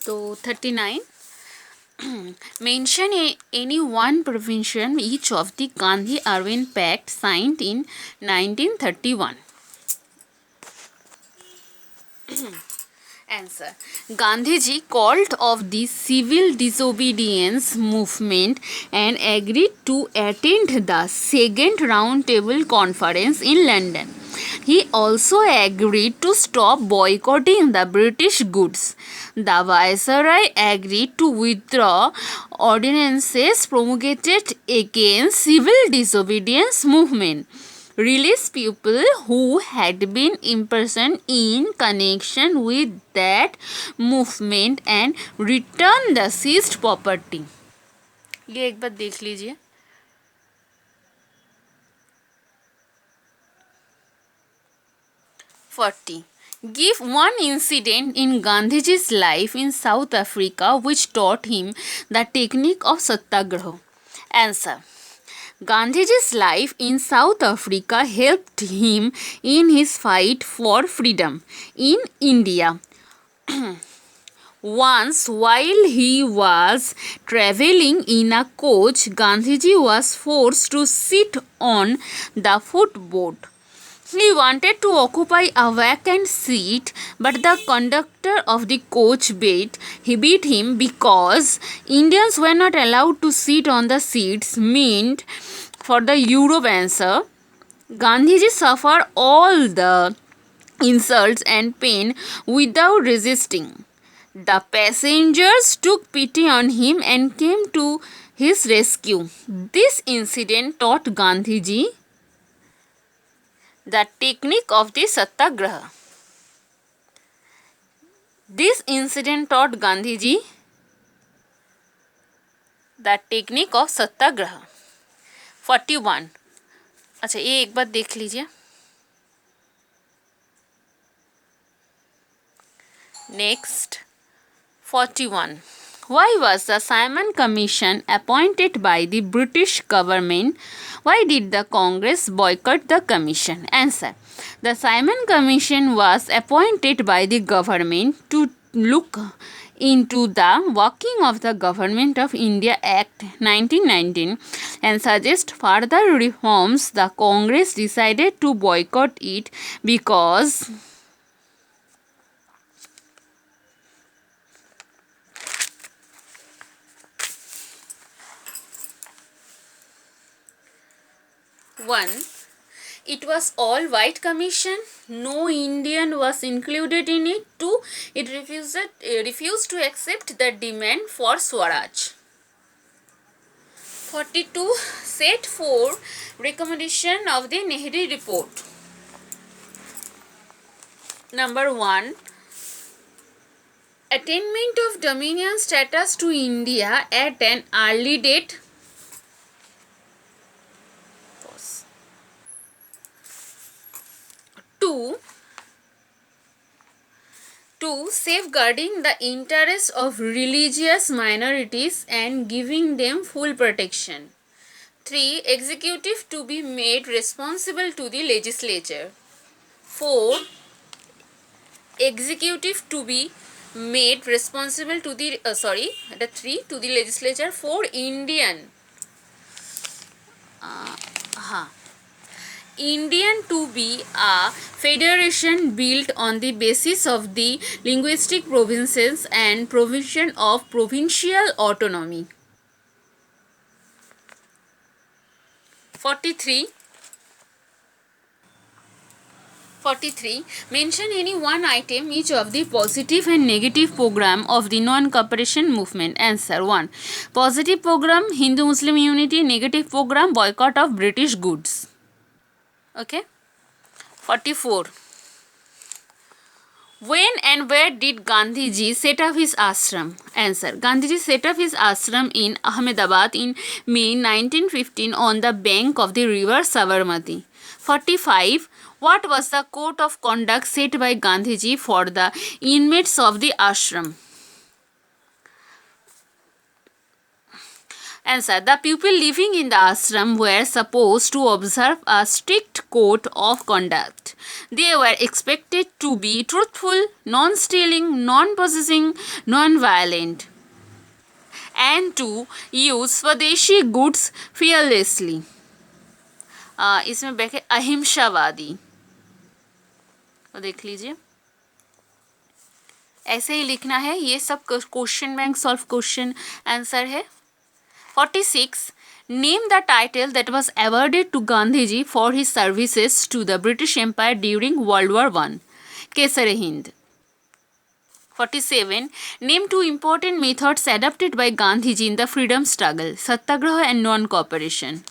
So 39. Mention any one provision each of the Gandhi-Irwin Pact signed in 1931. Answer. Gandhiji called off the civil disobedience movement and agreed to attend the second round table conference in London. He also agreed to stop boycotting the British goods. The Viceroy agreed to withdraw ordinances promulgated against civil disobedience movement, release people who had been imprisoned in connection with that movement and return the seized property. ये एक बार देख लीजिए. 40. Give one incident in Gandhiji's life in South Africa which taught him the technique of satyagraha. Answer. Gandhiji's life in South Africa helped him in his fight for freedom in India. Once, while he was traveling in a coach, Gandhiji was forced to sit on the footboard. He wanted to occupy a vacant seat, but the conductor of the coach beat him because Indians were not allowed to sit on the seats meant for the Europe answer. Gandhiji suffered all the insults and pain without resisting. The passengers took pity on him and came to his rescue. This incident taught Gandhiji the technique of the satyagraha. This incident taught Gandhiji the technique of satyagraha. 41. अच्छा ये एक बार देख लीजिए. Next. 41. Why was the Simon Commission appointed by the British government? Why did the Congress boycott the commission? Answer. The Simon Commission was appointed by the government to look into the working of the Government of India Act 1919 and suggest further reforms. The Congress decided to boycott it because one, it was all white commission, no Indian was included in it. 2, it refused to accept the demand for Swaraj. 42, set 4 recommendation of the Nehru report. Number 1, attainment of dominion status to India at an early date. 2. Safeguarding the interests of religious minorities and giving them full protection. 3. Executive to be made responsible to the legislature. 4. Executive to be made responsible to the to the legislature. 4. Indian to be a federation built on the basis of the linguistic provinces and provision of provincial autonomy. 43. Mention any one item each of the positive and negative program of the non-cooperation movement. Answer. 1. Positive program, Hindu-Muslim unity. Negative program, boycott of British goods. Okay. 44. When and where did Gandhiji set up his ashram? Answer. Gandhiji set up his ashram in Ahmedabad in May 1915 on the bank of the river Sabarmati. 45. What was the code of conduct set by Gandhiji for the inmates of the ashram? Answer. The people living in the ashram were supposed to observe a strict code of conduct. They were expected to be truthful, non-stealing, non-possessing, non-violent, and to use Swadeshi goods fearlessly. इसमें बैठे अहिंसावादी, तो देख लीजिए, ऐसे ही लिखना है। ये सब question bank solve question answer है। 46. Name the title that was awarded to Gandhiji for his services to the British Empire during World War I. Kesar-e-Hind. 47. Name two important methods adopted by Gandhiji in the freedom struggle, Satyagraha and non-cooperation.